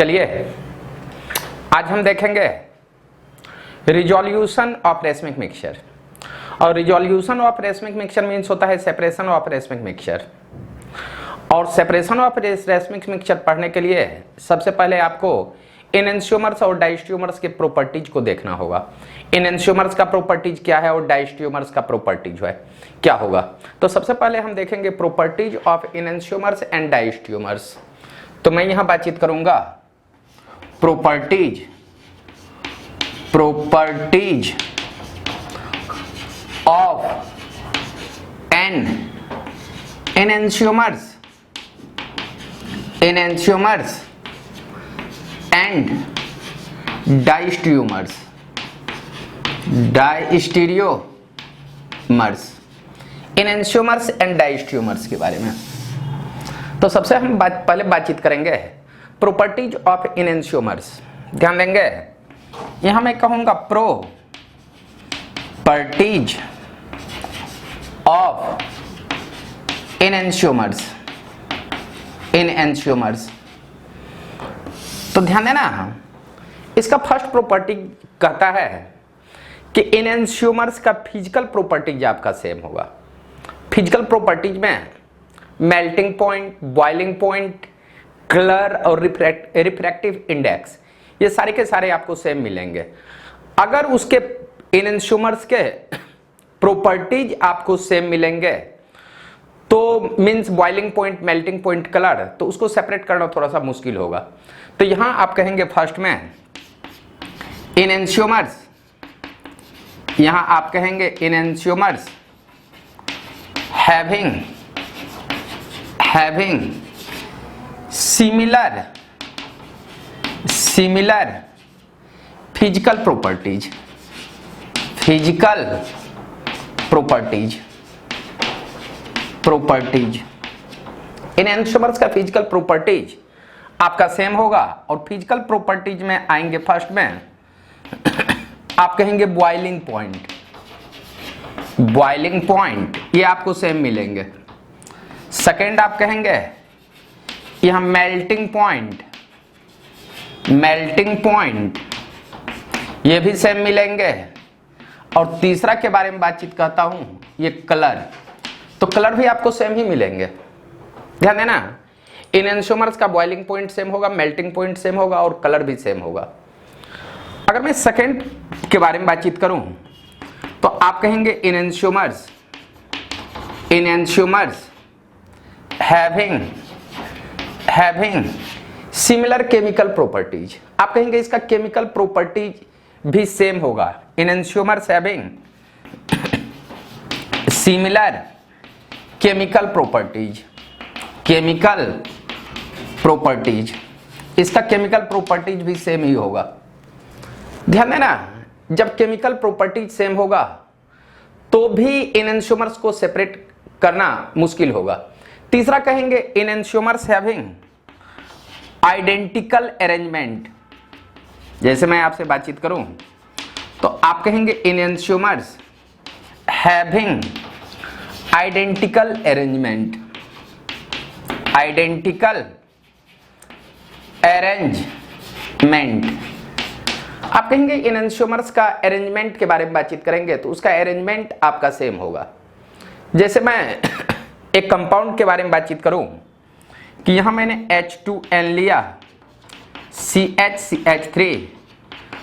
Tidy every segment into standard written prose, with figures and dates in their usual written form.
चलिए आज हम देखेंगे रिजोल्यूशन ऑफ रेसमिक मिक्सचर। और resolution of racemic mixture means होता है सेपरेशन ऑफ रेसमिक मिक्सचर। और सेपरेशन ऑफ रेसमिक मिक्सचर पढ़ने के लिए सबसे पहले आपको एनेंटियोमर्स और डायस्टियोमर्स के प्रॉपर्टीज को देखना होगा। एनेंटियोमर्स का प्रॉपर्टीज क्या है और डायस्टियोमर्स का प्रॉपर्टीज है क्या होगा। तो सबसे पहले हम देखेंगे प्रॉपर्टीज ऑफ एनेंटियोमर्स एंड डायस्टियोमर्स। तो मैं यहां बातचीत करूंगा properties of enantiomers and डायस्टियोमर्स enantiomers and डायस्टियोमर्स के बारे में। तो सबसे हम पहले बातचीत करेंगे प्रॉपर्टीज ऑफ एनेंटियोमर्स। ध्यान देंगे यहां मैं कहूंगा प्रॉपर्टीज ऑफ एनेंटियोमर्स। तो ध्यान देना इसका फर्स्ट प्रॉपर्टी कहता है कि एनेंटियोमर्स का फिजिकल प्रॉपर्टीज आपका सेम होगा। फिजिकल प्रॉपर्टीज में melting point, boiling point, colour और रिफ्रैक्टिव इंडेक्स ये सारे के सारे आपको सेम मिलेंगे। अगर उसके एनेंटियोमर्स के प्रॉपर्टीज आपको सेम मिलेंगे तो means boiling point, melting point, colour, तो उसको सेपरेट करना थोड़ा सा मुश्किल होगा। तो यहां आप कहेंगे फर्स्ट में एनेंटियोमर्स, यहां आप कहेंगे enantiomers having similar physical properties. Enantiomers का फिजिकल प्रॉपर्टीज आपका सेम होगा। और फिजिकल प्रॉपर्टीज में आएंगे फर्स्ट में आप कहेंगे बॉइलिंग पॉइंट ये आपको सेम मिलेंगे। सेकेंड आप कहेंगे यहां मेल्टिंग पॉइंट ये भी सेम मिलेंगे। और तीसरा के बारे में बातचीत करता हूं ये कलर, तो कलर भी आपको सेम ही मिलेंगे। ध्यान देना एनेंटियोमर्स का बॉइलिंग पॉइंट सेम होगा, मेल्टिंग पॉइंट सेम होगा और कलर भी सेम होगा। अगर मैं सेकंड के बारे में बातचीत करूं तो आप कहेंगे enantiomers having similar chemical properties. आप कहेंगे इसका केमिकल प्रॉपर्टीज भी सेम होगा। Enantiomers having similar chemical properties, इसका केमिकल प्रॉपर्टीज भी सेम ही होगा। ध्यान देना जब केमिकल प्रॉपर्टीज सेम होगा तो भी एनेंटियोमर्स को सेपरेट करना मुश्किल होगा। तीसरा कहेंगे एनेंटियोमर्स हैविंग आइडेंटिकल अरेंजमेंट। जैसे मैं आपसे बातचीत करूं तो आप कहेंगे एनेंटियोमर्स हैविंग आइडेंटिकल अरेंजमेंट। आप कहेंगे एनेंटियोमर्स का अरेंजमेंट के बारे में बातचीत करेंगे तो उसका अरेंजमेंट आपका सेम होगा। जैसे मैं एक कंपाउंड के बारे में बातचीत करूं कि यहां मैंने H2N लिया, CH3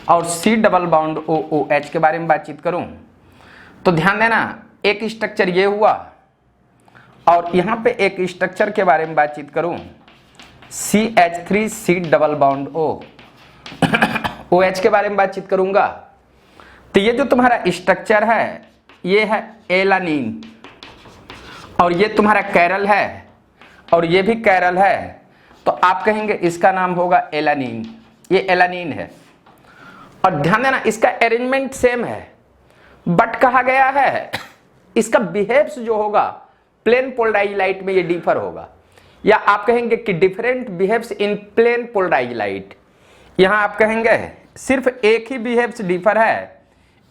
और C डबल बॉन्ड OOH के बारे में बातचीत करूं तो ध्यान देना एक स्ट्रक्चर ये हुआ और यहां पे एक स्ट्रक्चर के बारे में बातचीत करूं CH3 C double bond OH के बारे में बातचीत करूंगा तो ये जो तुम्हारा स्ट्रक्चर है ये है एलानीन और ये तुम्हारा कैरल है और ये भी कैरल है। तो आप कहेंगे इसका नाम होगा एलानीन, ये एलानीन है। और ध्यान देना इसका अरेंजमेंट सेम है बट कहा गया है इसका बिहेव्स जो होगा प्लेन पोलराइज्ड लाइट में ये डिफर होगा, या आप कहेंगे कि डिफरेंट बिहेव्स इन प्लेन पोलराइज्ड लाइट। यहां आप कहेंगे सिर्फ एक ही बिहेव्स डिफर है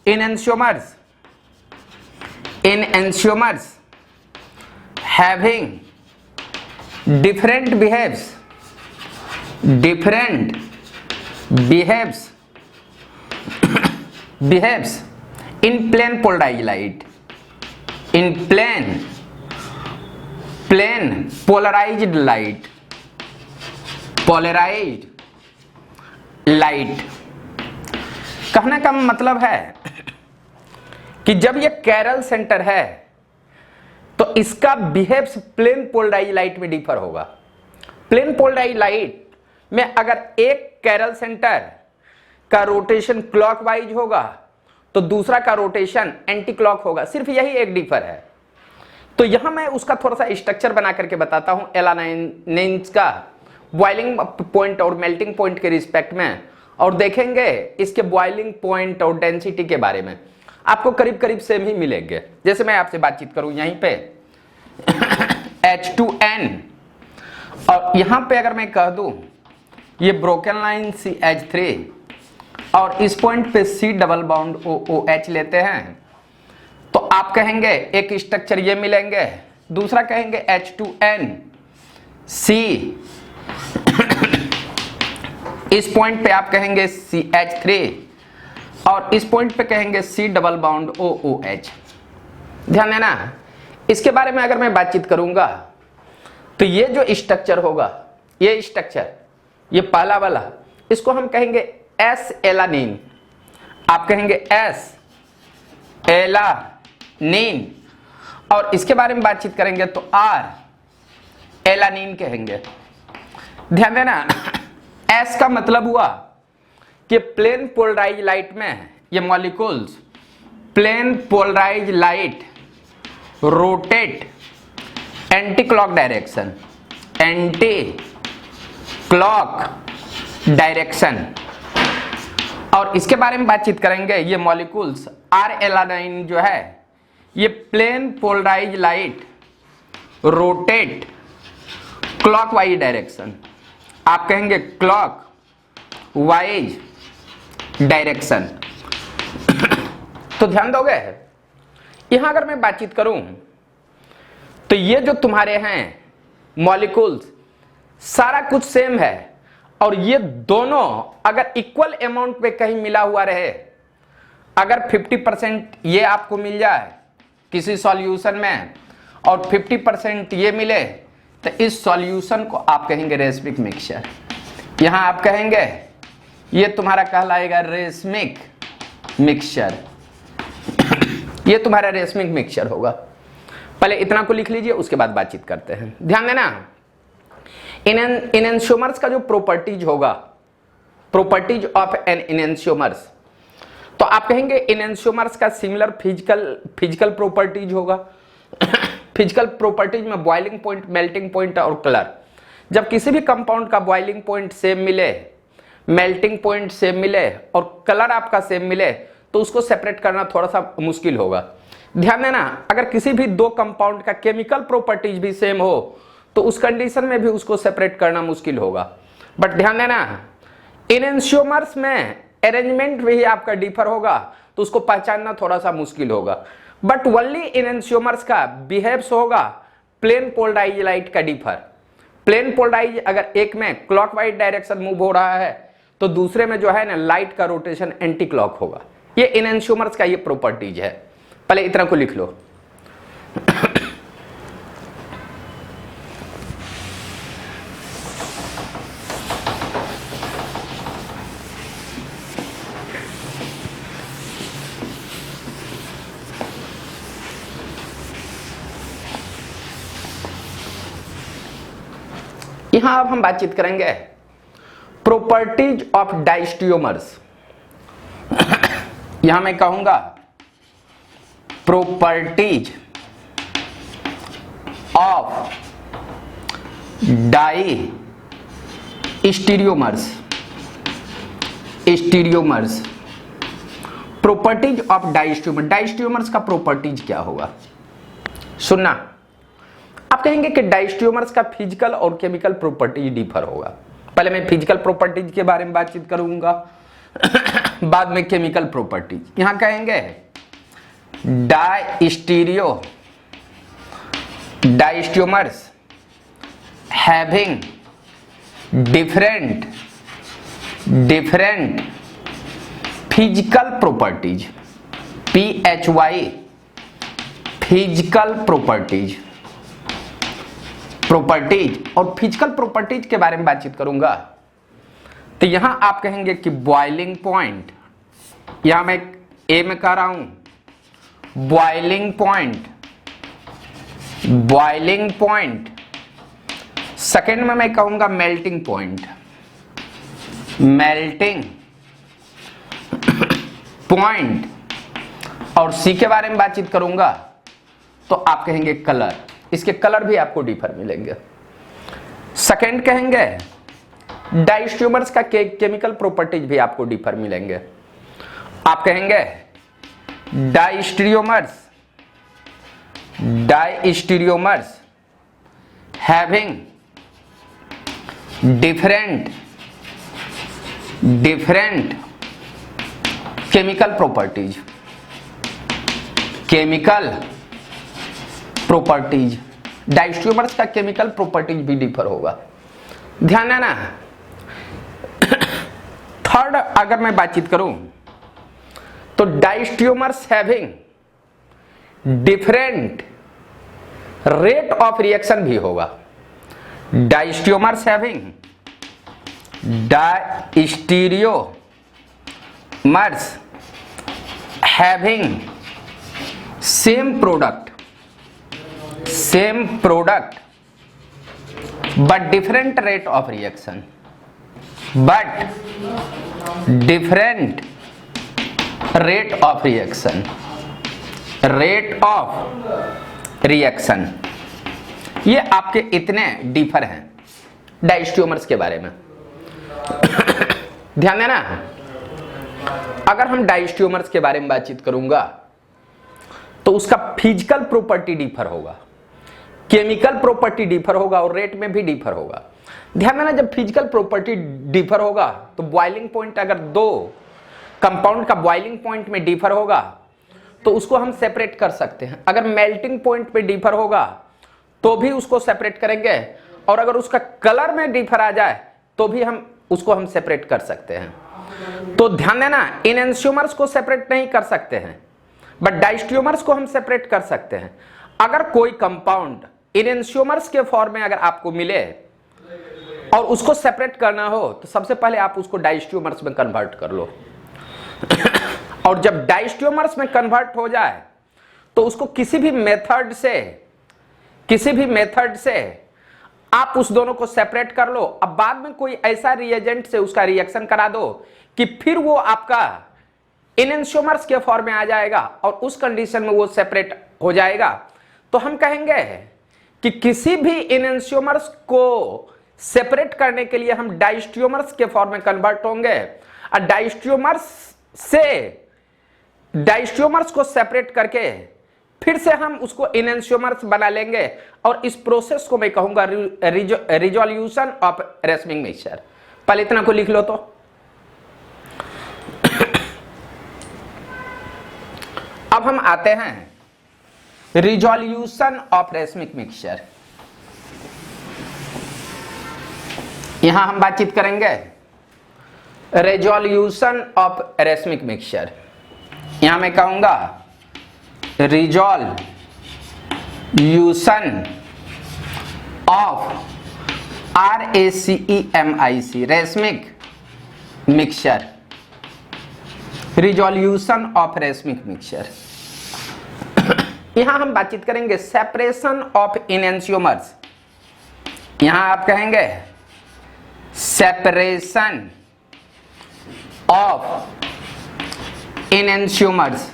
enantiomers having different behaves different behaves in plane polarized light, in plane polarized light। कहने का मतलब है कि जब ये कैरल सेंटर है तो इसका बिहेव्स प्लेन पोलराइज लाइट में डिफर होगा। प्लेन पोलराइज लाइट में अगर एक कैरल सेंटर का रोटेशन क्लॉकवाइज होगा तो दूसरा का रोटेशन एंटी क्लॉक होगा, सिर्फ यही एक डिफर है। तो यहां मैं उसका थोड़ा सा स्ट्रक्चर बना करके बताता हूं एलानाइंस का बॉइलिंग पॉइंट और मेल्टिंग पॉइंट के रिस्पेक्ट में, और देखेंगे इसके बॉइलिंग पॉइंट और डेंसिटी के बारे में। आपको करीब करीब सेम ही मिलेंगे। जैसे मैं आपसे बातचीत करूं यहीं पे H2N, और यहां पे अगर मैं कह दूं ये ब्रोकन लाइन CH3 और इस पॉइंट पे C डबल बॉन्ड OH लेते हैं, तो आप कहेंगे एक स्ट्रक्चर ये मिलेंगे, दूसरा कहेंगे H2N C, इस पॉइंट पे आप कहेंगे CH3 और इस पॉइंट पे कहेंगे C डबल बॉन्ड OH। ध्यान देना, इसके बारे में अगर मैं बातचीत करूंगा तो ये जो स्ट्रक्चर होगा, ये स्ट्रक्चर, ये पहला वाला, इसको हम कहेंगे S एलानिन, आप कहेंगे S एलानिन, और इसके बारे में बातचीत करेंगे तो R एलानिन कहेंगे। ध्यान देना, S का मतलब हुआ कि प्लेन पोलराइज लाइट में ये molecules plane polarise light rotate anti clock direction, और इसके बारे में बातचीत करेंगे ये मॉलिक्यूल्स R एलानाइन जो है ये plane polarise light rotate clockwise direction, आप कहेंगे क्लॉक वाइज डायरेक्शन। तो ध्यान दोगे, यहां अगर मैं बातचीत करूं तो ये जो तुम्हारे हैं मॉलिक्यूल्स सारा कुछ सेम है, और ये दोनों अगर इक्वल अमाउंट पे कहीं मिला हुआ रहे, अगर 50% ये आपको मिल जाए किसी सॉल्यूशन में और 50% ये मिले, तो इस सॉल्यूशन को आप कहेंगे रेसमिक मिक्सचर। यहां आप कहेंगे ये तुम्हारा कहलाएगा रेसमिक मिक्सचर, ये तुम्हारा रेसमिक मिक्सचर होगा। पहले इतना को लिख लीजिए, उसके बाद बातचीत करते हैं। ध्यान देना, इनेंशियोमर्स का जो प्रॉपर्टीज होगा, प्रॉपर्टीज ऑफ एन इनेंशियोमर्स, तो आप कहेंगे इनेंशियोमर्स का सिमिलर फिजिकल प्रॉपर्टीज होगा। फिजिकल प्रॉपर्टीज में बॉइलिंग पॉइंट, मेल्टिंग पॉइंट और कलर। जब किसी भी कंपाउंड का बॉइलिंग पॉइंट सेम मिले, मेल्टिंग पॉइंट सेम मिले और कलर आपका सेम मिले, तो उसको सेपरेट करना थोड़ा सा मुश्किल होगा। ध्यान देना, अगर किसी भी दो कंपाउंड का केमिकल प्रॉपर्टीज भी सेम हो तो उस कंडीशन में भी उसको सेपरेट करना मुश्किल होगा। बट ध्यान देना, इनेंशियोमर्स में अरेंजमेंट भी आपका डिफर होगा, तो उसको पहचानना थोड़ा सा मुश्किल होगा। बट ओनली इनेंशियोमर्स का बिहेव्स होगा प्लेन पोलराइज लाइट का डिफर। प्लेन पोलराइज अगर एक में क्लॉकवाइज डायरेक्शन मूव हो रहा है तो दूसरे में जो है ना लाइट का रोटेशन एंटी क्लॉक होगा। ये इनेंशियोमर्स का ये प्रॉपर्टीज है। पहले इतना को लिख लो। यहां अब हम बातचीत करेंगे प्रॉपर्टीज ऑफ डायस्टियोमर्स। यहां मैं कहूंगा प्रॉपर्टीज ऑफ डायस्टियोमर्स। प्रॉपर्टीज ऑफ डायस्टियोमर्स का प्रॉपर्टीज क्या होगा, सुनना। आप कहेंगे कि डायस्टियोमर्स का फिजिकल और केमिकल प्रॉपर्टी डिफर होगा। पहले मैं फिजिकल प्रॉपर्टीज के बारे में बातचीत करूंगा, बाद में केमिकल प्रॉपर्टीज। यहां कहेंगे diastereomers having different physical properties, PHY, physical properties और फिजिकल प्रॉपर्टीज के बारे में बातचीत करूंगा। तो यहां आप कहेंगे कि बॉइलिंग पॉइंट, यहां मैं ए में कह रहा हूं बॉइलिंग पॉइंट, सेकेंड में मैं कहूंगा मेल्टिंग पॉइंट, और सी के बारे में बातचीत करूंगा तो आप कहेंगे कलर, इसके कलर भी आपको डिफर मिलेंगे। सेकेंड कहेंगे डाइस्ट्रियोमर्स का केमिकल प्रॉपर्टीज भी आपको डिफर मिलेंगे। आप कहेंगे डाइस्ट्रियोमर्स हैविंग डिफरेंट केमिकल प्रॉपर्टीज, डाइस्ट्रियोमर्स का केमिकल प्रॉपर्टीज भी डिफर होगा, ध्यान देना। थर्ड अगर मैं बातचीत करूं तो diastereomers having different rate of reaction भी होगा। Diastereomers having same product but different rate of reaction, ये आपके इतने डिफर हैं डाइस्ट्रियोमर्स के बारे में। ध्यान देना, अगर हम डाइस्ट्रियोमर्स के बारे में बातचीत करूंगा तो उसका फिजिकल प्रॉपर्टी डिफर होगा, केमिकल प्रॉपर्टी डिफर होगा और रेट में भी डिफर होगा। ध्यान देना, जब फिजिकल प्रॉपर्टी डिफर होगा तो बॉइलिंग पॉइंट, अगर दो कंपाउंड का बॉइलिंग पॉइंट में डिफर होगा तो उसको हम सेपरेट कर सकते हैं। अगर मेल्टिंग पॉइंट पे डिफर होगा तो भी उसको सेपरेट करेंगे, और अगर उसका कलर में डिफर आ जाए तो भी हम उसको सेपरेट कर सकते हैं। तो ध्यान देना, एनेंशियोमर्स को सेपरेट नहीं कर सकते हैं बट डाइस्ट्रियोमर्स को हम सेपरेट कर सकते हैं। अगर कोई कंपाउंड एनेंशियोमर्स के फॉर्म में अगर आपको मिले और उसको सेपरेट करना हो तो सबसे पहले आप उसको डाइस्ट्रियोमर्स में कन्वर्ट कर लो और जब डाइस्ट्रियोमर्स में कन्वर्ट हो जाए तो उसको किसी भी मेथड से आप उस दोनों को सेपरेट कर लो। अब बाद में कोई ऐसा रिएजेंट से उसका रिएक्शन करा दो कि फिर वो आपका एनेंशियोमर्स के फॉर्म में आ जाएगा और उस कंडीशन में वो सेपरेट हो जाएगा। तो हम कहेंगे कि किसी भी एनेंशियोमर्स को सेपरेट करने के लिए हम डाइस्ट्रियोमर्स के फॉर्म में कन्वर्ट होंगे और डाइस्ट्रियोमर्स को सेपरेट करके फिर से हम उसको एनेंशियोमर्स बना लेंगे और इस प्रोसेस को मैं कहूंगा रिजोल्यूशन ऑफ रेसमिक मिक्सचर। पहले इतना को लिख लो। तो अब हम आते हैं रिजोल्यूशन ऑफ रेसमिक मिक्सचर। यहां हम बातचीत करेंगे रिजोल्यूशन ऑफ रेसमिक मिक्सचर। यहां मैं कहूंगा resolution of RACEMIC racemic mixture, resolution of racemic mixture. यहां हम बातचीत करेंगे सेपरेशन ऑफ एनेंशियोमर्स। यहां आप कहेंगे separation of enantiomers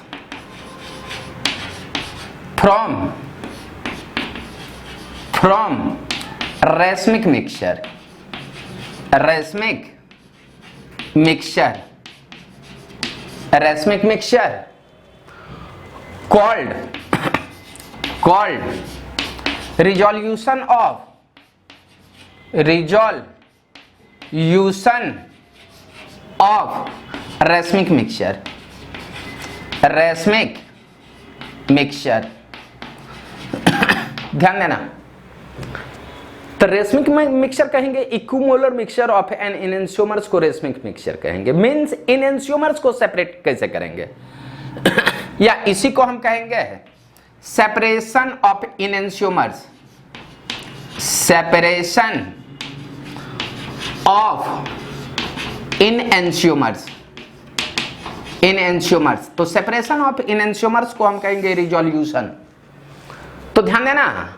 from racemic mixture, racemic mixture called resolution of racemic mixture. ध्यान देना, तो रेशमिक मिक्सचर कहेंगे, equimolar mixture of an enantiomers को रेशमिक मिक्सचर कहेंगे। मींस इनेंशियोमर्स को सेपरेट कैसे करेंगे या इसी को हम कहेंगे separation of enantiomers, separation of enantiomers, enantiomers. तो सेपरेशन ऑफ इनेंशियोमर्स को हम कहेंगे रिजोल्यूशन। तो ध्यान देना,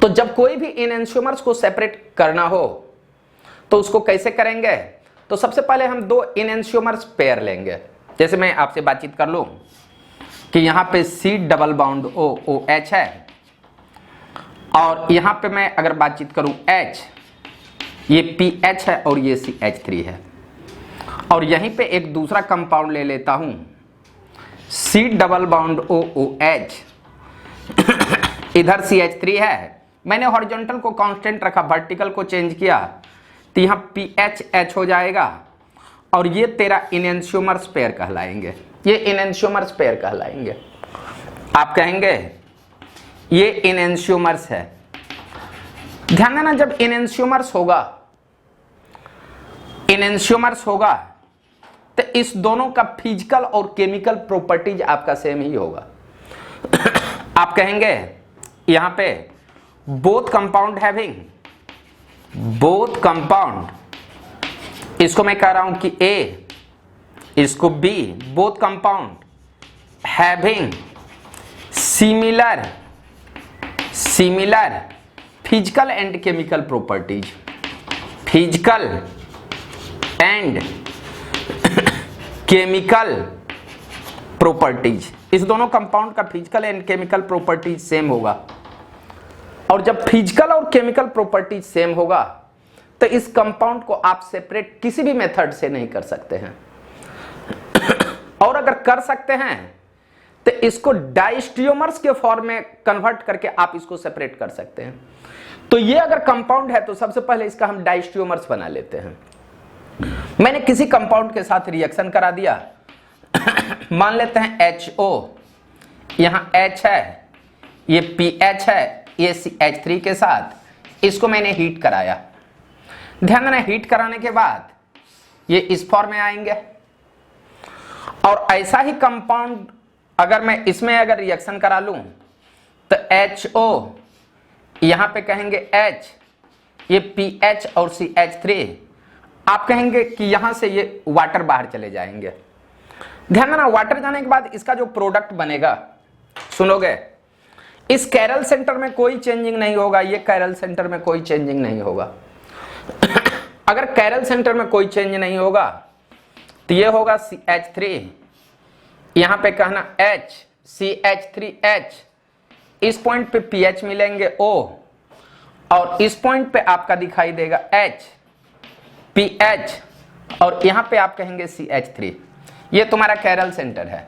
तो जब कोई भी इनेंशियोमर्स को सेपरेट करना हो तो उसको कैसे करेंगे? तो सबसे पहले हम दो इनेंशियोमर्स पेयर लेंगे। जैसे मैं आपसे बातचीत कर लूं कि यहां पे C डबल बाउंड OH है और यहां पे मैं अगर बातचीत करूं H, ये PH है और ये CH3 है, और यहीं पे एक दूसरा कंपाउंड ले लेता हूं C डबल बाउंड OH, इधर CH3 है। मैंने हॉरिजॉन्टल को कांस्टेंट रखा, वर्टिकल को चेंज किया तो यहाँ PHH हो जाएगा और ये तेरा इनेंशियोमर्स पेयर कहलाएंगे, ये इनेंशियोमर्स पेयर कहलाएंगे। आप कहेंगे ये इनेंशियोमर्स है। ध्यान देना, जब इनेंशियोमर्स होगा, इनेंशियोमर्स होगा तो इस दोनों का फिजिकल और केमिकल प्रॉपर्टीज आपका सेम ही होगा। आप कहेंगे यहां पे both compound having, both compound, इसको मैं कह रहा हूं कि A, इसको B, both compound having similar physical and chemical properties, physical and chemical properties, इस दोनों कंपाउंड का physical and chemical properties same होगा। और जब फिजिकल और केमिकल प्रॉपर्टीज सेम होगा तो इस कंपाउंड को आप सेपरेट किसी भी मेथड से नहीं कर सकते हैं, और अगर कर सकते हैं तो इसको डाइस्टियोमर्स के फॉर्म में कन्वर्ट करके आप इसको सेपरेट कर सकते हैं। तो ये अगर कंपाउंड है तो सबसे पहले इसका हम डाइस्टियोमर्स बना लेते हैं। मैंने किसी कंपाउंड के साथ रिएक्शन करा दिया, मान लेते हैं HO, यहां H है, ये PH है, ये CH3 के साथ इसको मैंने हीट कराया। ध्यान देना, हीट कराने के बाद ये इस फॉर्म में आएंगे, और ऐसा ही कंपाउंड अगर मैं इसमें अगर रिएक्शन करा लूं तो HO, यहां पे कहेंगे H, ये PH और CH3, आप कहेंगे कि यहां से ये वाटर बाहर चले जाएंगे। ध्यान देना, वाटर जाने के बाद इसका जो प्रोडक्ट बनेगा, सुनोगे, इस कैरल सेंटर में कोई चेंजिंग नहीं होगा, ये कैरल सेंटर में कोई चेंजिंग नहीं होगा। अगर कैरल सेंटर में कोई चेंज नहीं होगा तो ये होगा CH3, यहां पे कहना H, CH3H, इस पॉइंट पे PH मिलेंगे O, और इस पॉइंट पे आपका दिखाई देगा H, PH, और यहां पे आप कहेंगे CH3। ये तुम्हारा कैरल सेंटर है।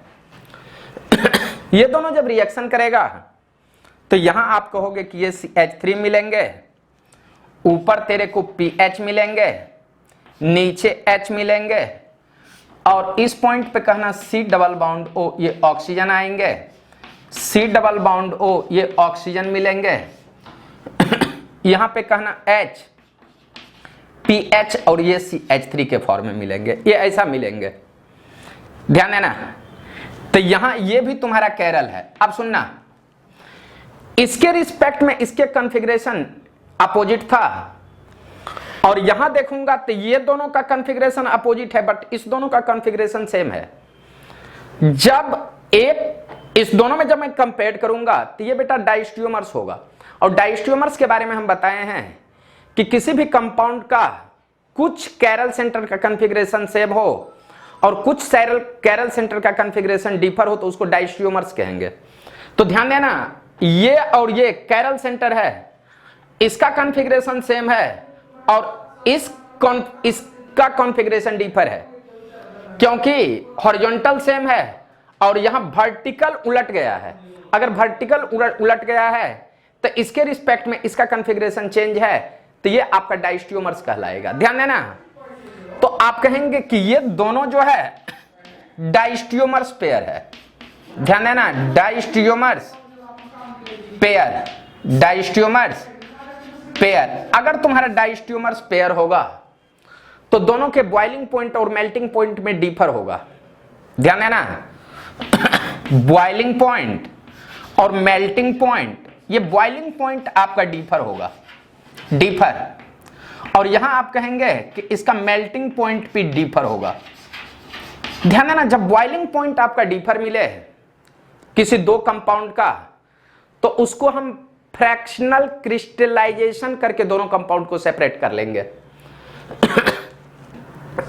ये दोनों जब रिएक्शन करेगा तो यहां आप कहोगे कि ये CH3 मिलेंगे, ऊपर तेरे को PH मिलेंगे, नीचे H मिलेंगे, और इस पॉइंट पे कहना C डबल बाउंड O, ये ऑक्सीजन आएंगे, C डबल बाउंड O, ये ऑक्सीजन मिलेंगे, यहां पे कहना H, PH, और ये CH3 के फॉर्म में मिलेंगे, ये ऐसा मिलेंगे। ध्यान देना, तो यहां ये भी तुम्हारा कैरल है। अब सुनना, इसके रिस्पेक्ट में इसके कॉन्फ़िगरेशन अपोजिट था, और यहां देखूंगा तो ये दोनों का कॉन्फ़िगरेशन अपोजिट है, बट इस दोनों का कॉन्फ़िगरेशन सेम है। जब एक इस दोनों में जब मैं कंपेयर करूंगा तो ये बेटा डाइस्टियोमर्स होगा। और डाइस्टियोमर्स के बारे में हम बताए हैं कि किसी भी कंपाउंड का कुछ कैरल सेंटर का कॉन्फ़िगरेशन सेम हो और कुछ कैरल सेंटर का कॉन्फ़िगरेशन डिफर हो तो उसको डाइस्टियोमर्स कहेंगे। तो ध्यान देना, ये और ये कैरल सेंटर है, इसका कॉन्फ़िगरेशन सेम है और इसका कॉन्फ़िगरेशन डिफर है, क्योंकि हॉरिजॉन्टल सेम है और यहां वर्टिकल उलट गया है। अगर वर्टिकल उलट गया है तो इसके रिस्पेक्ट में इसका कॉन्फ़िगरेशन चेंज है, तो ये आपका डाइस्टियोमर्स कहलाएगा। ध्यान देना, तो आप कहेंगे कि ये दोनों जो है डाइस्टियोमर्स पेयर है। ध्यान देना, डाइस्टियोमर्स पेयर डाइस्ट्यूमर्स पेयर। अगर तुम्हारा डाइस्ट्यूमर्स पेयर होगा तो दोनों के बॉइलिंग पॉइंट और मेल्टिंग पॉइंट में डिफर होगा। ध्यान देना, बॉइलिंग पॉइंट और मेल्टिंग पॉइंट, ये बॉइलिंग पॉइंट आपका डिफर होगा, डिफर, और यहां आप कहेंगे कि इसका मेल्टिंग पॉइंट भी डिफर होगा। ध्यान देना, जब बॉइलिंग पॉइंट आपका डिफर मिले किसी दो कंपाउंड का, तो उसको हम फ्रैक्शनल क्रिस्टलाइजेशन करके दोनों कंपाउंड को सेपरेट कर लेंगे।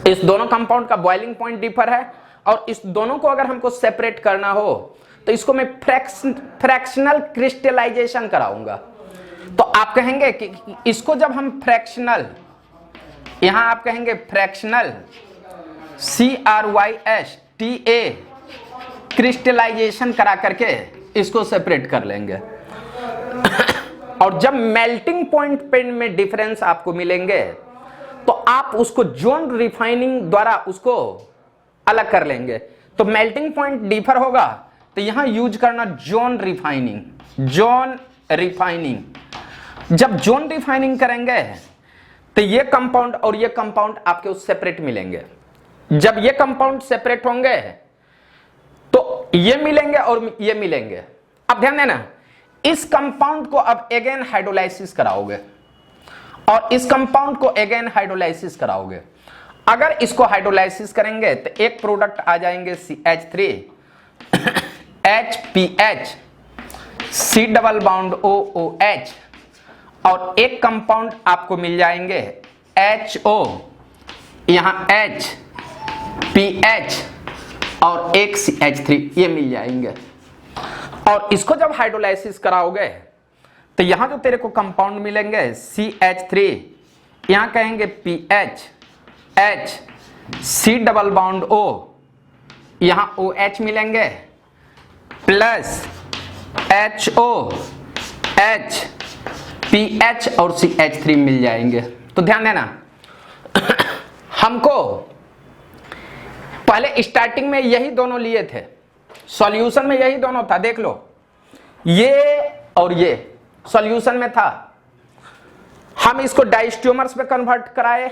इस दोनों कंपाउंड का बॉइलिंग पॉइंट डिफर है और इस दोनों को अगर हमको सेपरेट करना हो तो इसको मैं फ्रैक्शनल क्रिस्टलाइजेशन कराऊंगा। तो आप कहेंगे कि इसको जब हम फ्रैक्शनल, यहां आप कहेंगे फ्रैक्शनल CRYSTA क्रिस्टलाइजेशन करा करके इसको सेपरेट कर लेंगे। और जब मेल्टिंग पॉइंट पे में डिफरेंस आपको मिलेंगे तो आप उसको जोन रिफाइनिंग द्वारा उसको अलग कर लेंगे। तो मेल्टिंग पॉइंट डिफर होगा तो यहां यूज करना जोन रिफाइनिंग। जोन रिफाइनिंग, जब जोन रिफाइनिंग करेंगे तो ये कंपाउंड और ये कंपाउंड आपके उस सेपरेट मिलेंगे। जब ये कंपाउंड सेपरेट होंगे तो ये मिलेंगे और ये मिलेंगे। अब ध्यान देना, इस कंपाउंड को अब अगेन हाइड्रोलाइसिस कराओगे और इस कंपाउंड को अगेन हाइड्रोलाइसिस कराओगे। अगर इसको हाइड्रोलाइसिस करेंगे तो एक प्रोडक्ट आ जाएंगे CH3 HPH C double bond OOH, और एक कंपाउंड आपको मिल जाएंगे HO, यहां H PH और एक CH3, ये मिल जाएंगे। और इसको जब हाइड्रोलाइसिस कराओगे तो यहां जो तेरे को कंपाउंड मिलेंगे CH3, यहां कहेंगे PH H C double bond O, यहां OH मिलेंगे प्लस HO H PH और CH3 मिल जाएंगे। तो ध्यान देना, हमको पहले स्टार्टिंग में यही दोनों लिए थे, सॉल्यूशन में यही दोनों था, देख लो, ये और ये सॉल्यूशन में था। हम इसको डाइस्ट्यूमर्स में कन्वर्ट कराए,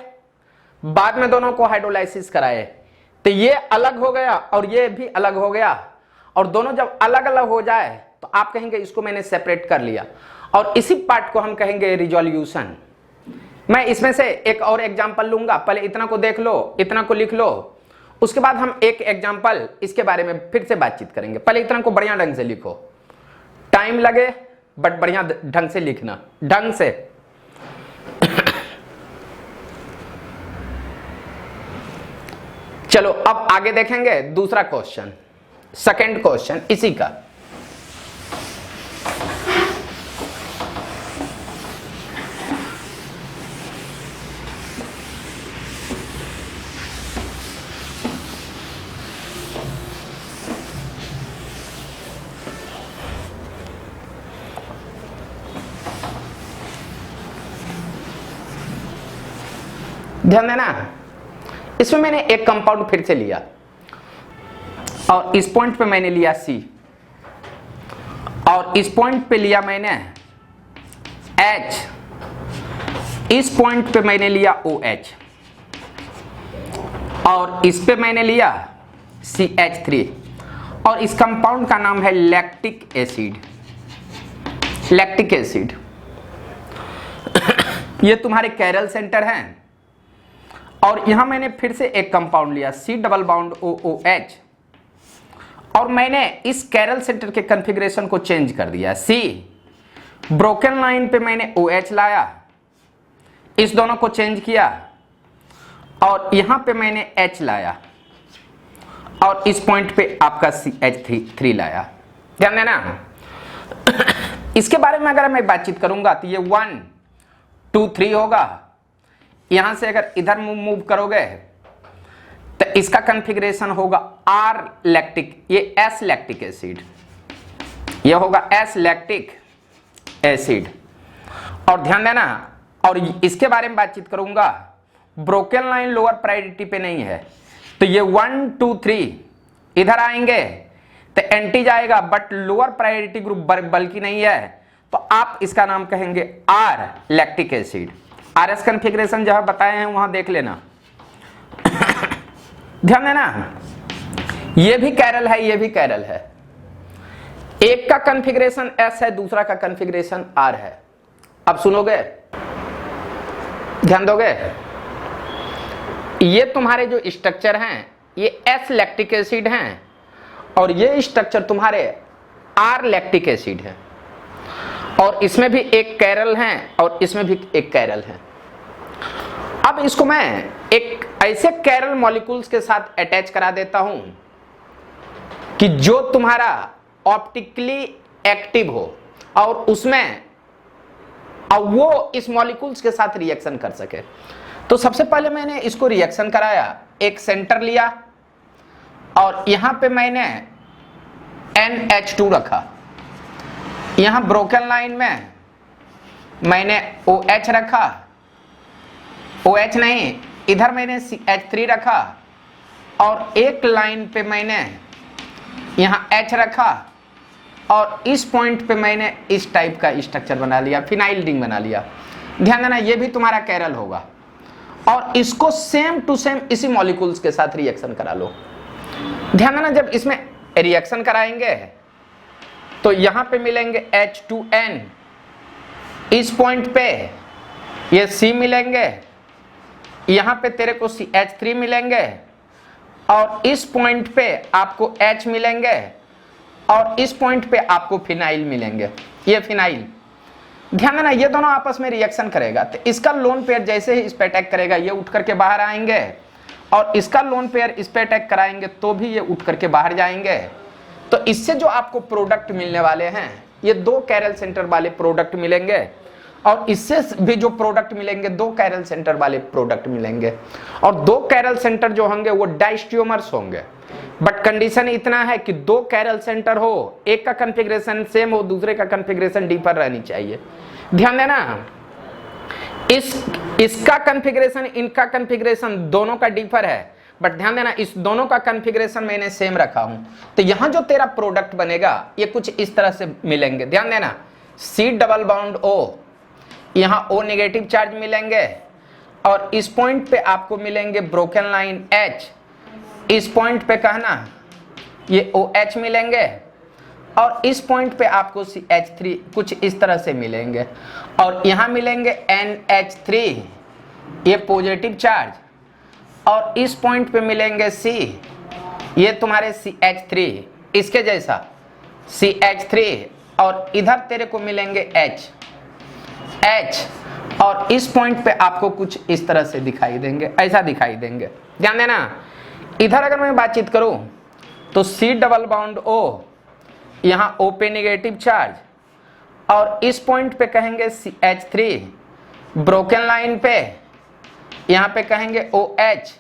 बाद में दोनों को हाइड्रोलाइसिस कराए, तो ये अलग हो गया और ये भी अलग हो गया। और दोनों जब अलग अलग हो जाए तो आप कहेंगे इसको मैंने सेपरेट कर लिया, और इसी पार्ट को हम कहेंगे रिजोल्यूशन। मैं इसमें से एक और एग्जांपल लूंगा, पहले इतना को देख लो, इतना को लिख लो, उसके बाद हम एक एग्जांपल इसके बारे में फिर से बातचीत करेंगे। पहले इतना को बढ़िया ढंग से लिखो, टाइम लगे बट बढ़िया ढंग से लिखना, ढंग से। चलो अब आगे देखेंगे दूसरा क्वेश्चन, सेकंड क्वेश्चन इसी का। ध्यान देना, इसमें मैंने एक कंपाउंड फिर से लिया और इस पॉइंट पे मैंने लिया C, और इस पॉइंट पे लिया मैंने H, इस पॉइंट पे मैंने लिया OH, और इस पे मैंने लिया CH3, और इस कंपाउंड का नाम है लैक्टिक एसिड। लैक्टिक एसिड ये तुम्हारे कैरल सेंटर हैं। और यहां मैंने फिर से एक कंपाउंड लिया C डबल बाउंड OOH, और मैंने इस कैरल सेंटर के कॉन्फ़िगरेशन को चेंज कर दिया। C ब्रोकन लाइन पे मैंने OH लाया, इस दोनों को चेंज किया, और यहां पे मैंने H लाया, और इस पॉइंट पे आपका CH3 लाया। ध्यान देना, इसके बारे में अगर मैं बातचीत करूंगा तो ये 1 2 3 होगा। यहां से अगर इधर मूव करोगे तो इसका कॉन्फ़िगरेशन होगा R लैक्टिक, ये S लैक्टिक एसिड, ये होगा S लैक्टिक एसिड। और ध्यान देना, और इसके बारे में बातचीत करूंगा, ब्रोकन लाइन लोअर प्रायोरिटी पे नहीं है, तो ये 1 2 3 इधर आएंगे तो एंटी जाएगा, बट लोअर प्रायोरिटी ग्रुप बल्कि नहीं है, तो आप इसका नाम कहेंगे R lactic acid. RS configuration जहां बताए हैं वहां देख लेना। ध्यान देना, ये भी कैरल है, ये भी कैरल है। एक का कॉन्फ़िगरेशन एस है, दूसरा का कॉन्फ़िगरेशन आर है। अब सुनोगे, ध्यान दोगे। ये तुम्हारे जो स्ट्रक्चर हैं ये एस लैक्टिक एसिड हैं और ये स्ट्रक्चर तुम्हारे आर लैक्टिक एसिड है, और इसमें भी एक कैरल है और इसमें भी एक कैरल है। अब इसको मैं एक ऐसे कैरल मॉलिक्यूल्स के साथ अटैच करा देता हूं कि जो तुम्हारा ऑप्टिकली एक्टिव हो और उसमें अब वो इस मॉलिक्यूल्स के साथ रिएक्शन कर सके। तो सबसे पहले मैंने इसको रिएक्शन कराया, एक सेंटर लिया और यहां पे मैंने NH2 रखा, यहां ब्रोकन लाइन में मैंने OH रखा, OH नहीं, इधर मैंने CH3 रखा और एक लाइन पे मैंने यहां H रखा और इस पॉइंट पे मैंने इस टाइप का स्ट्रक्चर बना लिया, फिनाइल रिंग बना लिया। ध्यान देना, ये भी तुम्हारा कैरल होगा और इसको सेम टू सेम इसी मॉलिक्यूल्स के साथ रिएक्शन करा लो। ध्यान देना, जब इसमें रिएक्शन कराएंगे तो यहां पे मिलेंगे H2N, इस पॉइंट पे ये C मिलेंगे, यहां पे तेरे को CH3 मिलेंगे और इस पॉइंट पे आपको H मिलेंगे और इस पॉइंट पे आपको फिनाइल मिलेंगे, ये फिनाइल। ध्यान देना, ये दोनों आपस में रिएक्शन करेगा तो इसका लोन पेयर जैसे ही इस पे अटैक करेगा ये उठ करके बाहर आएंगे और इसका लोन पेयर इस पे अटैक कराएंगे तो भी ये उठ करके बाहर जाएंगे। तो इससे जो आपको प्रोडक्ट मिलने वाले हैं ये दो कैरल सेंटर वाले प्रोडक्ट मिलेंगे और इससे भी जो प्रोडक्ट मिलेंगे दो कैरल सेंटर वाले प्रोडक्ट मिलेंगे और दो कैरल सेंटर जो होंगे वो डाइस्टियोमर्स होंगे। बट कंडीशन इतना है कि दो कैरल सेंटर हो, एक का कॉन्फ़िगरेशन सेम हो, दूसरे का कॉन्फ़िगरेशन डिफर रहनी चाहिए। ध्यान देना, इसका कॉन्फ़िगरेशन इनका कॉन्फ़िगरेशन दोनों का डिफर है, बट ध्यान देना इस दोनों का कॉन्फ़िगरेशन मैंने सेम रखा हूं। तो यहां जो तेरा प्रोडक्ट बनेगा ये कुछ इस तरह से मिलेंगे। ध्यान देना, C डबल बॉन्ड O, यहां O नेगेटिव चार्ज मिलेंगे और इस पॉइंट पे आपको मिलेंगे ब्रोकन लाइन H, इस पॉइंट पे कहना ये OH मिलेंगे और इस पॉइंट पे आपको CH3 कुछ इस तरह से मिलेंगे और यहां मिलेंगे NH3, ये पॉजिटिव चार्ज, और इस पॉइंट पे मिलेंगे C, ये तुम्हारे CH3 इसके जैसा CH3 और इधर तेरे को मिलेंगे H और इस पॉइंट पे आपको कुछ इस तरह से दिखाई देंगे, ऐसा दिखाई देंगे। ध्यान देना, इधर अगर मैं बातचीत करूं तो C डबल बॉन्ड O, यहां O पे नेगेटिव चार्ज और इस पॉइंट पे कहेंगे CH3, ब्रोकन लाइन पे यहां पे कहेंगे OH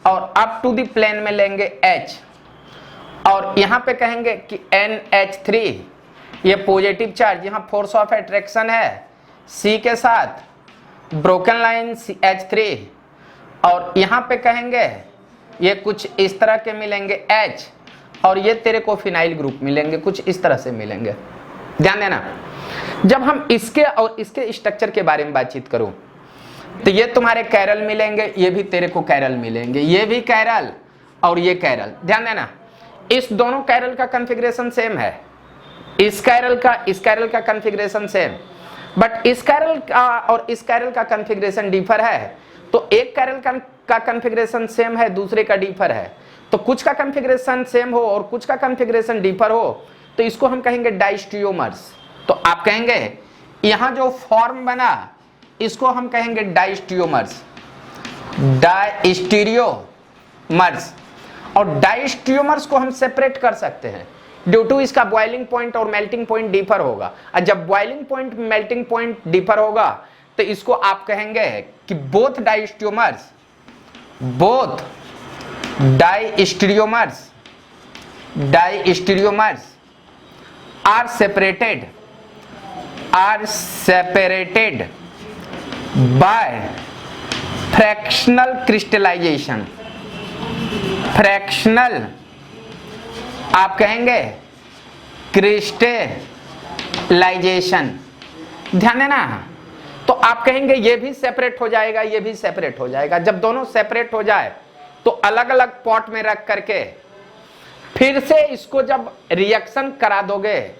और अप टू द प्लेन में लेंगे H और यहां पे कहेंगे कि NH3, ये पॉजिटिव चार्ज, यहां फोर्स ऑफ अट्रैक्शन है C के साथ, ब्रोकन लाइन CH3 और यहां पे कहेंगे ये कुछ इस तरह के मिलेंगे H और ये तेरे को फिनाइल ग्रुप मिलेंगे, कुछ इस तरह से मिलेंगे। ध्यान देना, जब हम इसके और इसके स्ट्रक्चर के बारे में बातचीत करूं तो ये तुम्हारे कैरल मिलेंगे, ये भी तेरे को कैरल मिलेंगे, ये भी कैरल और ये कैरल। ध्यान देना, इस दोनों कैरल का कॉन्फ़िगरेशन सेम है, इस कैरल का कॉन्फ़िगरेशन सेम, बट इस कैरल का और इस कैरल का कॉन्फ़िगरेशन डिफर है। तो एक कैरल का कॉन्फ़िगरेशन सेम है, दूसरे का डिफर है। तो कुछ का कॉन्फ़िगरेशन सेम हो और कुछ का कॉन्फ़िगरेशन डिफर हो तो इसको हम कहेंगे डाइस्टियोमर्स। तो आप कहेंगे यहां जो फॉर्म बना इसको हम कहेंगे डाइस्टियोमर्स, डाइस्टीरियोमर्स। और डाइस्टियोमर्स को हम सेपरेट कर सकते हैं ड्यू टू इसका बॉइलिंग पॉइंट और मेल्टिंग पॉइंट डिफर होगा, और जब boiling point melting point differ होगा तो इसको आप कहेंगे कि both diastereomers are separated by fractional crystallization. Fractional आप कहेंगे लाइजेशन। ध्यान देना, तो आप कहेंगे ये भी सेपरेट हो जाएगा, ये भी सेपरेट हो जाएगा। जब दोनों सेपरेट हो जाए तो अलग अलग पॉट में रख करके फिर से इसको जब रिएक्शन करा दोगे,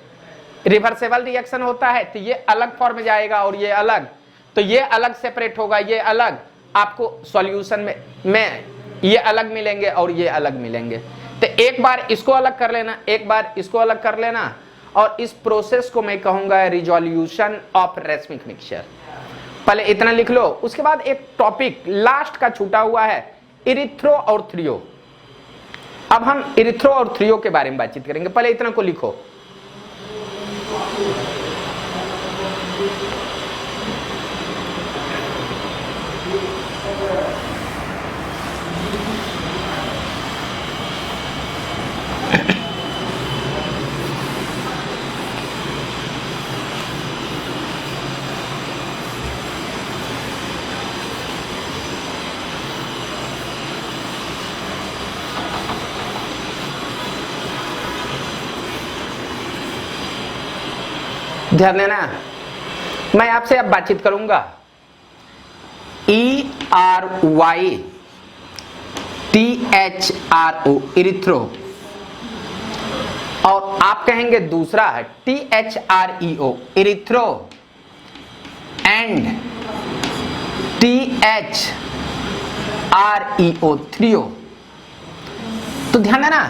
रिवर्सेबल रिएक्शन होता है, तो ये अलग फॉर्म में जाएगा और ये अलग, तो ये अलग सेपरेट होगा, ये अलग, आपको सॉल्यूशन में ये अलग मिलेंगे और ये अलग मिलेंगे। तो एक बार इसको अलग कर लेना, एक बार इसको अलग कर लेना, और इस प्रोसेस को मैं कहूंगा रिजोल्यूशन ऑफ रेसमिक मिक्सचर। पहले इतना लिख लो, उसके बाद एक टॉपिक लास्ट का छूटा हुआ है, इरिथ्रो और थ्रियो। अब हम इरिथ्रो और थ्रियो के बारे में बातचीत करेंगे, पहले इतना को लिखो। ध्यान देना, मैं आपसे अब बातचीत करूंगा ERYTHRO इरिथ्रो, और आप कहेंगे दूसरा है THREO erythro and THREO threo. तो ध्यान देना,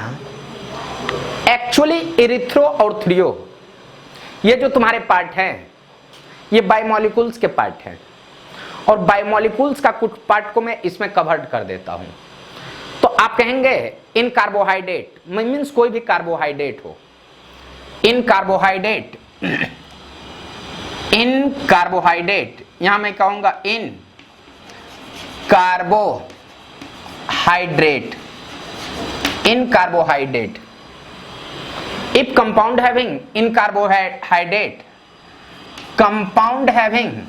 एक्चुअली इरिथ्रो और थ्रियो ये जो तुम्हारे पार्ट हैं, ये बायोमोलिक्यूल्स के पार्ट हैं, और बायोमोलिक्यूल्स का कुछ पार्ट को मैं इसमें कवर्ड कर देता हूं। तो आप कहेंगे इन कार्बोहाइड्रेट, मीन्स कोई भी कार्बोहाइड्रेट हो, इन कार्बोहाइड्रेट, इन कार्बोहाइड्रेट, यहां मैं कहूंगा in carbohydrate, in carbohydrate, if compound having in carbohydrate, compound having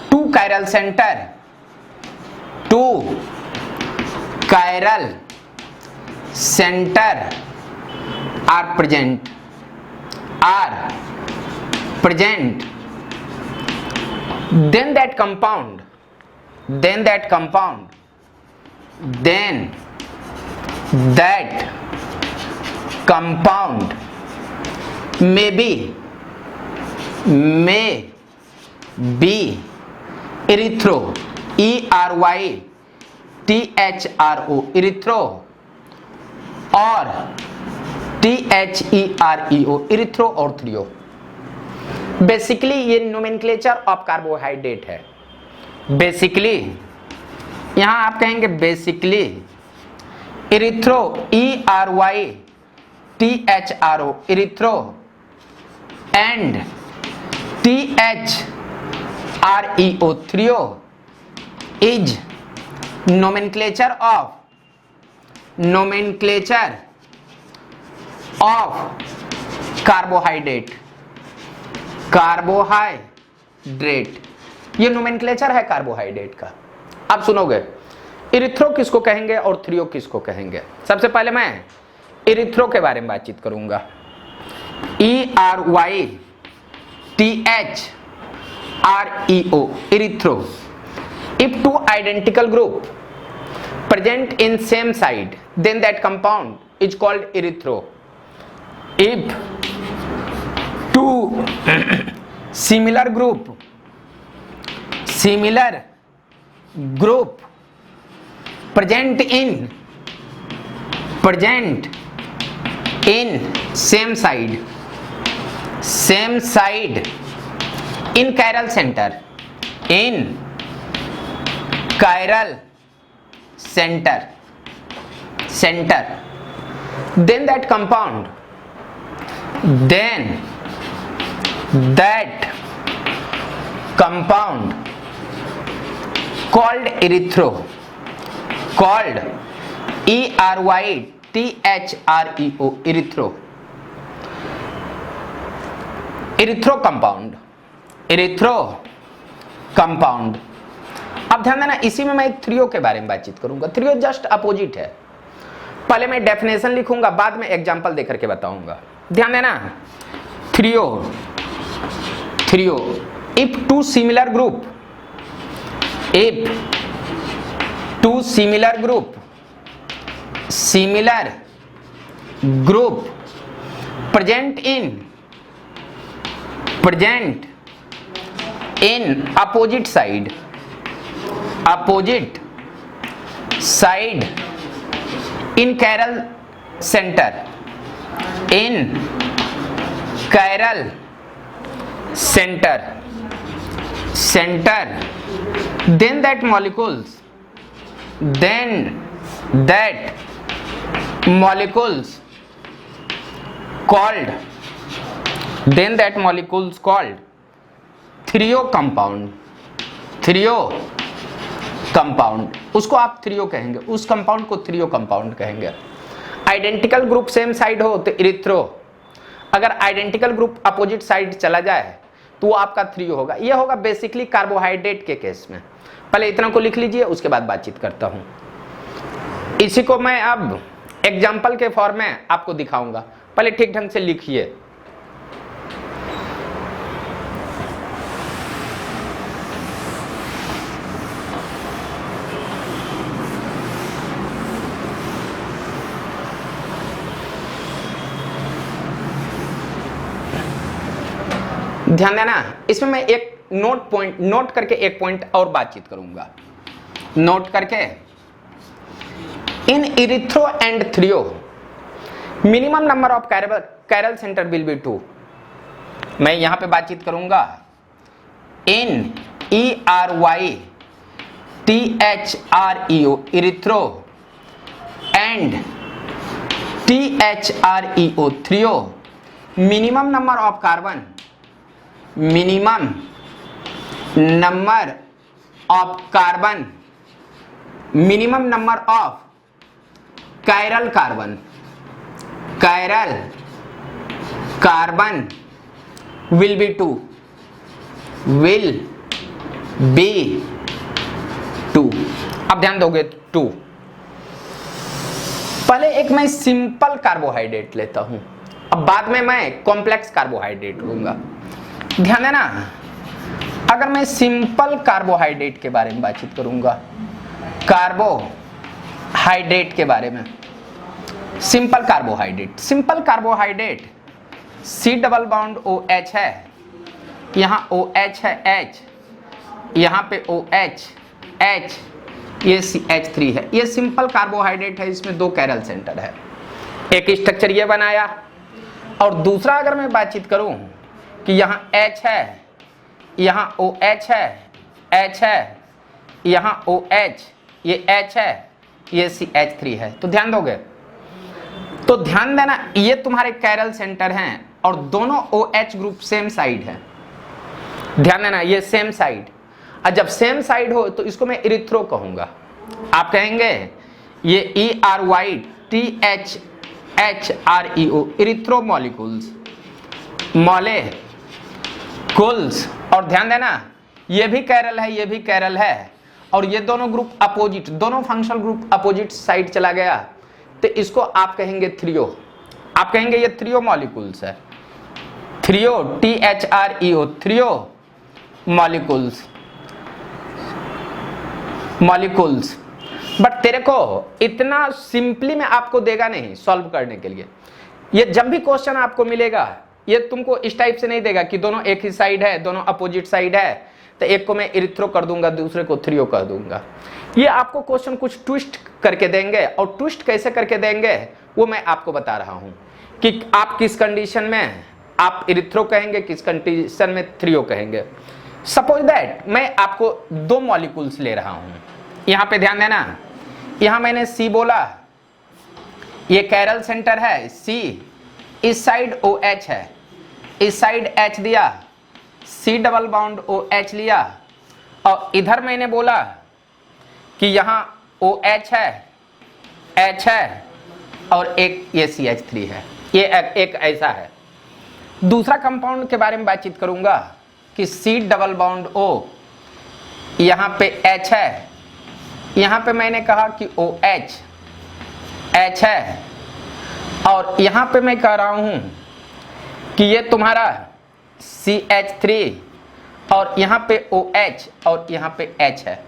two chiral center, two chiral center are present, then that compound may be erythro, ERYTHRO erythro, और THEREO erythro और threo. Basically ये nomenclature of carbohydrate है। Basically यहां आप कहेंगे basically erythro, ERYTHRO erythro and THREO threo is nomenclature of carbohydrate. ये nomenclature है carbohydrate का। आप सुनोगे इरिथ्रो किसको कहेंगे और थ्रियो किसको कहेंगे। सबसे पहले मैं इरिथ्रो के बारे में बातचीत करूंगा। ERYTHREO erythro. If two identical group present in same side, then that compound is called erythro. If two similar group present in same side in chiral center, then that compound called erythro, called ERYTHREO erythro compound. अब ध्यान देना, इसी में मैं एक threo के बारे में बातचीत करूंगा। थ्रियो जस्ट अपोजिट है। पहले मैं डेफिनेशन लिखूंगा, बाद में एग्जांपल देकर के बताऊंगा। ध्यान देना, threo if two similar group present in opposite side in chiral center, then that molecules called threo compound, उसको आप थ्रियो कहेंगे, उस कंपाउंड को थ्रियो कंपाउंड कहेंगे। आइडेंटिकल ग्रुप सेम साइड हो तो इरिथ्रो, अगर आइडेंटिकल ग्रुप अपोजिट साइड चला जाए तो वो आपका थ्रियो होगा। ये होगा बेसिकली कार्बोहाइड्रेट के केस में। पहले इतना को लिख लीजिए, उसके बाद बातचीत करता हूं। इसी को मैं अब एग्जाम्पल के फॉर्म में आपको दिखाऊंगा, पहले ठीक ढंग से लिखिए। ध्यान देना, इसमें मैं एक नोट करके एक पॉइंट और बातचीत करूंगा। नोट करके, in erythro and threo minimum number of chiral centre will be 2। मैं यहां पे बातचीत करूंगा in ERYTHREO erythro and THREO threo minimum number of carbon, minimum number of chiral carbon will be 2। अब ध्यान दोगे 2। पहले एक मैं सिंपल कार्बोहाइड्रेट लेता हूं, अब बाद में मैं कॉम्प्लेक्स कार्बोहाइड्रेट लूंगा। ध्यान देना, अगर मैं सिंपल कार्बोहाइड्रेट के बारे में बातचीत करूंगा, कार्बोहाइड्रेट के बारे में, simple carbohydrate C double bond OH है, यहां OH है H, यहां पे OH H, ये CH3 है। ये सिंपल कार्बोहाइड्रेट है, इसमें 2 कैरल सेंटर है। एक स्ट्रक्चर ये बनाया, और दूसरा अगर मैं बातचीत करूं कि यहाँ H है, यहाँ OH है, H है, यहाँ OH, ये H है, ये CH3 है, तो ध्यान दोगे। तो ध्यान देना, ये तुम्हारे कैरल सेंटर हैं और दोनों OH ग्रुप सेम साइड है। ध्यान देना, ये सेम साइड, और जब सेम साइड हो तो इसको मैं इरिथ्रो कहूंगा। आप कहेंगे ये ERYTHREO इरिथ्रो मॉलिक्यूल्स, और ध्यान देना ये भी कैरल है, ये भी कैरल है, और ये दोनों ग्रुप अपोजिट, दोनों फंक्शनल ग्रुप अपोजिट साइड चला गया, तो इसको आप कहेंगे थ्रियो। आप कहेंगे ये थ्रियो मॉलिक्यूल्स है, threo THREO threo molecules. But तेरे को इतना सिंपली में आपको देगा नहीं सॉल्व करने के लिए। ये जब भी क्वेश्चन आपको मिलेगा, ये तुमको इस टाइप से नहीं देगा कि दोनों एक ही साइड है, दोनों अपोजिट साइड है, तो एक को मैं इरिथ्रो कर दूंगा, दूसरे को थ्रियो कर दूंगा। ये आपको क्वेश्चन कुछ ट्विस्ट करके देंगे, और ट्विस्ट कैसे करके देंगे वो मैं आपको बता रहा हूं कि आप किस कंडीशन में आप इरिथ्रो कहेंगे, किस कंडीशन में थ्रियो कहेंगे। सपोज दैट मैं आपको 2 मॉलिक्यूल्स ले रहा हूं, यहां पे ध्यान देना, यहां मैंने C बोला, ये कैरल सेंटर है C, इस साइड OH है, इस साइड H दिया, C डबल बॉन्ड OH लिया, और इधर मैंने बोला कि यहां OH है, H है, और एक ये CH3 है। ये एक ऐसा है। दूसरा कंपाउंड के बारे में बातचीत करूंगा कि C डबल बॉन्ड O, यहां पे H है, यहां पे मैंने कहा कि OH, H है, और यहां पे मैं कह रहा हूं कि ये तुम्हारा CH3 और यहां पे OH और यहां पे H है।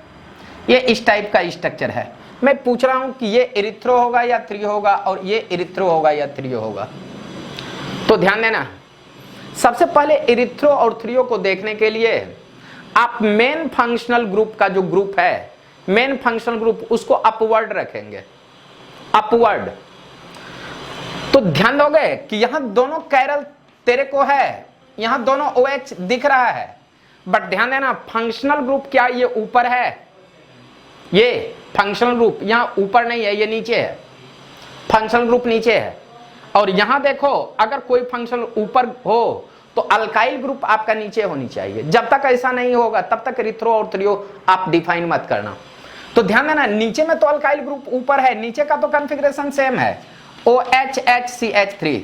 ये इस टाइप का स्ट्रक्चर है। मैं पूछ रहा हूं कि ये इरिथ्रो होगा या थ्रियो होगा, और ये इरिथ्रो होगा या थ्रियो होगा। तो ध्यान देना, सबसे पहले इरिथ्रो और थ्रियो को देखने के लिए आप मेन फंक्शनल ग्रुप का जो ग्रुप है, मेन फंक्शनल ग्रुप, उसको अपवर्ड रखेंगे, अपवर्ड। तो ध्यान दोगे कि यहां दोनों कैरल तेरे को है, यहां दोनों OH दिख रहा है, बट ध्यान देना फंक्शनल ग्रुप क्या ये ऊपर है, ये फंक्शनल ग्रुप यहां ऊपर नहीं है, ये नीचे है, फंक्शनल ग्रुप नीचे है। और यहां देखो अगर कोई फंक्शनल ऊपर हो तो अल्काइल ग्रुप आपका नीचे होनी चाहिए। जब तक ऐसा नहीं होगा तब तक इरिथ्रो और थ्रियो आप डिफाइन मत करना। तो ध्यान देना, नीचे में तो अल्काइल ग्रुप ऊपर है, नीचे का तो कॉन्फ़िगरेशन सेम है, OH HCH3।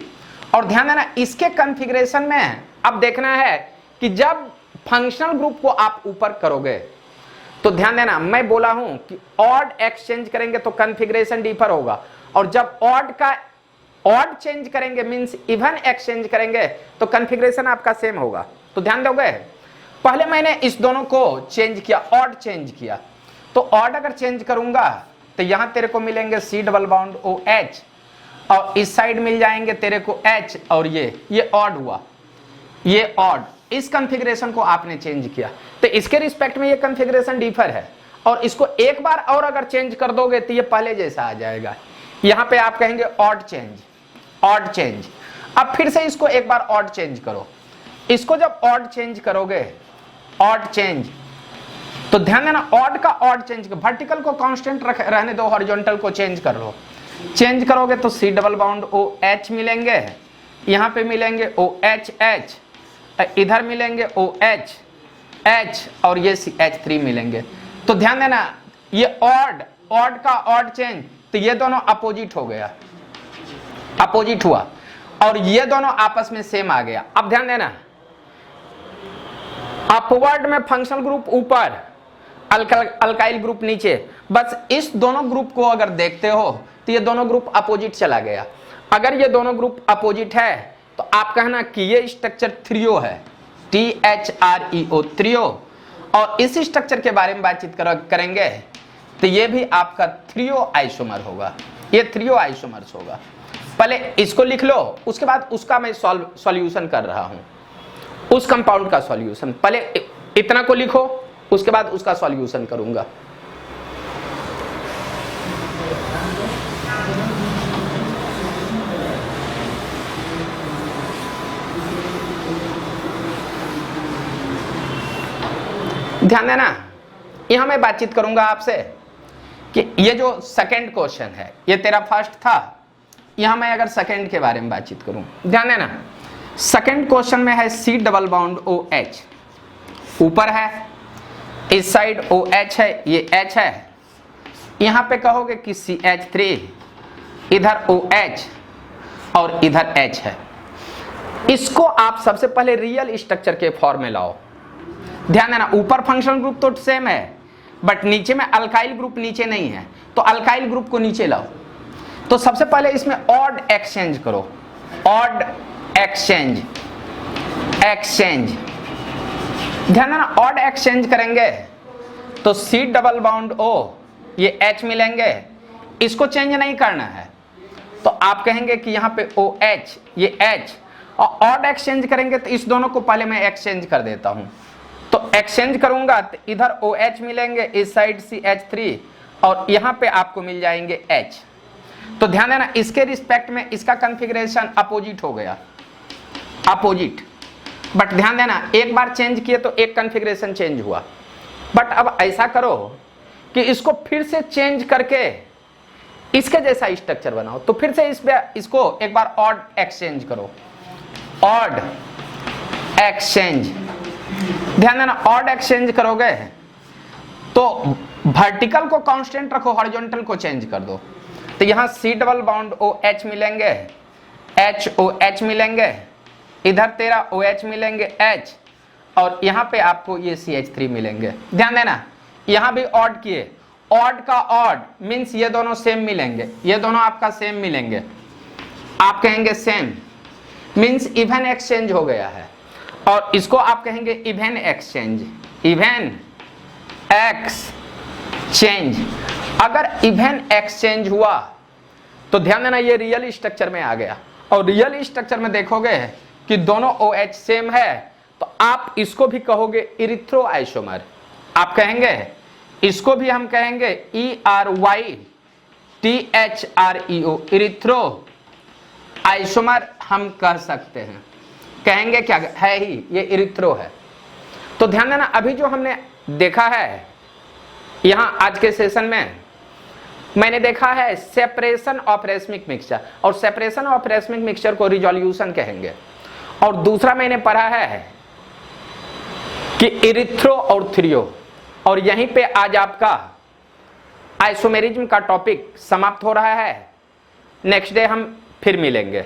और ध्यान देना इसके कॉन्फ़िगरेशन में अब देखना है कि जब फंक्शनल ग्रुप को आप ऊपर करोगे तो ध्यान देना मैं बोला हूं कि ऑड एक्सचेंज करेंगे तो कॉन्फ़िगरेशन डिफर होगा, और जब ऑड का ऑड चेंज करेंगे मींस इवन एक्सचेंज करेंगे तो कॉन्फ़िगरेशन आपका सेम होगा। तो ध्यान दोगे, पहले मैंने इस दोनों को चेंज किया, ऑड चेंज किया, तो ऑड अगर चेंज करूंगा तो यहां तेरे को मिलेंगे C डबल बॉन्ड OH, और इस साइड मिल जाएंगे तेरे को H, और ये ऑड हुआ, ये ऑड। इस कॉन्फ़िगरेशन को आपने चेंज किया तो इसके रिस्पेक्ट में ये कॉन्फ़िगरेशन डिफर है, और इसको एक बार और अगर चेंज कर दोगे तो ये पहले जैसा आ जाएगा। यहां पे आप कहेंगे ऑड चेंज, ऑड चेंज। अब फिर से इसको एक बार ऑड चेंज करो, इसको जब ऑड चेंज करोगे, ऑड चेंज, तो ध्यान देना ऑड का ऑड चेंज, वर्टिकल को कांस्टेंट रहने दो, हॉरिजॉन्टल को चेंज कर लो। चेंज करोगे तो C डबल बॉन्ड OH मिलेंगे, यहां पे मिलेंगे OH H, इधर मिलेंगे OH H, और ये CH3 मिलेंगे। तो ध्यान देना ये ऑड, ऑड का ऑड चेंज, तो ये दोनों अपोजिट हो गया, अपोजिट हुआ, और ये दोनों आपस में सेम आ गया। अब ध्यान देना अपवर्ड में फंक्शनल ग्रुप ऊपर, अल्काइल ग्रुप नीचे, बस इस दोनों ग्रुप को अगर देखते हो तो ये दोनों ग्रुप अपोजिट चला गया। अगर ये दोनों ग्रुप अपोजिट है तो आप कहना कि ये स्ट्रक्चर थ्रियो है, THREO, थ्रियो। और इस स्ट्रक्चर के बारे में बातचीत करेंगे तो ये भी आपका थ्रियो आइसोमर होगा, ये थ्रियो आइसोमर्स होगा। पहले इसको लिख लो, उसके बाद उसका मैं सॉल्यूशन कर रहा हूं, उस कंपाउंड का सॉल्यूशन। पहले इतना को लिखो, उसके बाद उसका सॉल्यूशन करूंगा। ध्यान देना, यहां मैं बातचीत करूंगा आपसे कि ये जो सेकंड क्वेश्चन है, ये तेरा फर्स्ट था, यहां मैं अगर सेकंड के बारे में बातचीत करूं, ध्यान देना सेकंड क्वेश्चन में है C डबल बॉन्ड OH, ऊपर है, इस साइड OH है, ये H है, यहां पे कहोगे कि CH3, इधर OH और इधर H है। इसको आप सबसे पहले रियल स्ट्रक्चर के फॉर्म में लाओ। ध्यान देना ऊपर फंक्शनल ग्रुप तो सेम है, बट नीचे में अल्काइल ग्रुप नीचे नहीं है, तो अल्काइल ग्रुप को नीचे लाओ। तो सबसे पहले इसमें ऑड एक्सचेंज करो, ऑड एक्सचेंज, एक्सचेंज। ध्यान देना ऑड एक्सचेंज करेंगे तो C डबल बॉन्ड O, ये H मिलेंगे, इसको चेंज नहीं करना है, तो आप कहेंगे कि यहाँ पे OH, ये H, और ऑड एक्सचेंज करेंगे तो इस दोनों को पहले मैं एक्सचेंज कर देता हूं। तो एक्सचेंज करूंगा तो इधर OH मिलेंगे, इस साइड CH3, और यहां पे आपको मिल जाएंगे H। तो ध्यान देना इसके रिस्पेक्ट में इसका कॉन्फ़िगरेशन अपोजिट हो गया, अपोजिट। बट ध्यान देना एक बार चेंज किए तो एक कॉन्फ़िगरेशन चेंज हुआ, बट अब ऐसा करो कि इसको फिर से चेंज करके इसके जैसा स्ट्रक्चर बनाओ। तो फिर से इसको एक बार ऑड एक्सचेंज करो, ऑड एक्सचेंज। ध्यान देना ऑड एक्सचेंज करोगे तो वर्टिकल को कांस्टेंट रखो, हॉरिजॉन्टल को चेंज कर दो। तो यहां C डबल बॉन्ड OH मिलेंगे, HOH मिलेंगे, इधर तेरा OH मिलेंगे H, और यहां पे आपको ये CH3 मिलेंगे। ध्यान देना यहां भी ऑड किए, ऑड का ऑड मीन्स ये दोनों सेम मिलेंगे, ये दोनों आपका सेम मिलेंगे, आप कहेंगे सेम, मीन्स इवन एक्सचेंज हो गया है। और इसको आप कहेंगे इवन एक्सचेंज, इवन एक्सचेंज। अगर इवन एक्सचेंज हुआ तो ध्यान देना ये रियल स्ट्रक्चर में आ गया, और रियल स्ट्रक्चर में देखोगे कि दोनों OH सेम है तो आप इसको भी कहोगे इरिथ्रो आइसोमर, आप कहेंगे इसको भी हम कहेंगे ERYTHREO, इरिथ्रो आइसोमर हम कह सकते हैं, कहेंगे क्या है ही ये इरिथ्रो है। तो ध्यान देना अभी जो हमने देखा है यहां आज के सेशन में, मैंने देखा है सेपरेशन ऑफ रेसमिक मिक्सचर, और सेपरेशन ऑफ रेसमिक मिक्सचर को रिजोल्यूशन कहेंगे। और दूसरा मैंने पढ़ा है कि इरिथ्रो और थ्रियो, और यहीं पे आज आपका आइसोमेरिज्म का टॉपिक समाप्त हो रहा है। नेक्स्ट डे हम फिर मिलेंगे।